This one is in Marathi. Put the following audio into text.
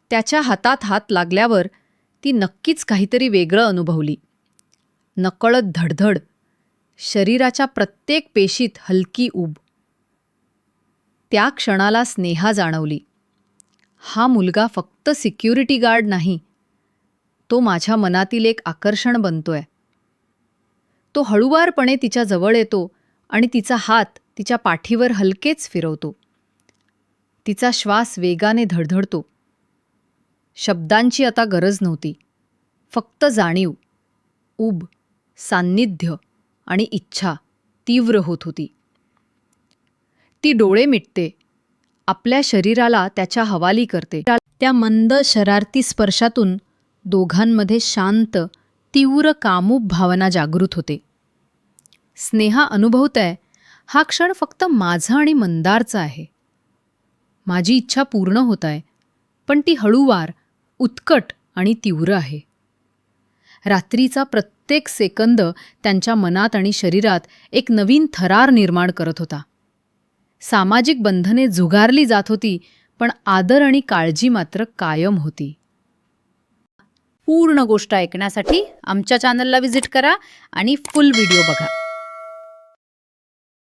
त्याच्या हातात हात लागल्यावर ती नक्कीच काहीतरी वेगळं अनुभवली. नकळत धडधड, शरीराच्या प्रत्येक पेशीत हलकी ऊब. त्या क्षणाला स्नेहा जाणवली. हा मुलगा फक्त सिक्युरिटी गार्ड नाही, तो माझ्या मनातील एक आकर्षण बनतोय. तो हळुवारपणे तिच्या जवळ येतो आणि तिचा हात तिच्या पाठीवर हलकेच फिरवतो. तिचा श्वास वेगाने धडधडतो. शब्दांची आता गरज नव्हती, फक्त जाणीव, ऊब, सान्निध्य आणि इच्छा तीव्र होत होती. ती डोळे मिटते, आपल्या शरीराला त्याच्या हवाली करते. त्या मंद शरारती स्पर्शातून दोघांमध्ये शांत, तीव्र कामुक भावना जागृत होते. स्नेहा अनुभवतंय, हा क्षण फक्त माझा आणि मंदारचा आहे. माझी इच्छा पूर्ण होत आहे, पण ती हळूवार, उत्कट आणि तीव्र आहे. रात्रीचा प्रत्येक सेकंद त्यांच्या मनात आणि शरीरात एक नवीन थरार निर्माण करत होता. सामाजिक बंधने झुगारली जात होती, पण आदर आणि काळजी मात्र कायम होती. पूर्ण गोष्ट ऐकण्यासाठी आमच्या चॅनलला व्हिजिट करा आणि फुल व्हिडिओ बघा.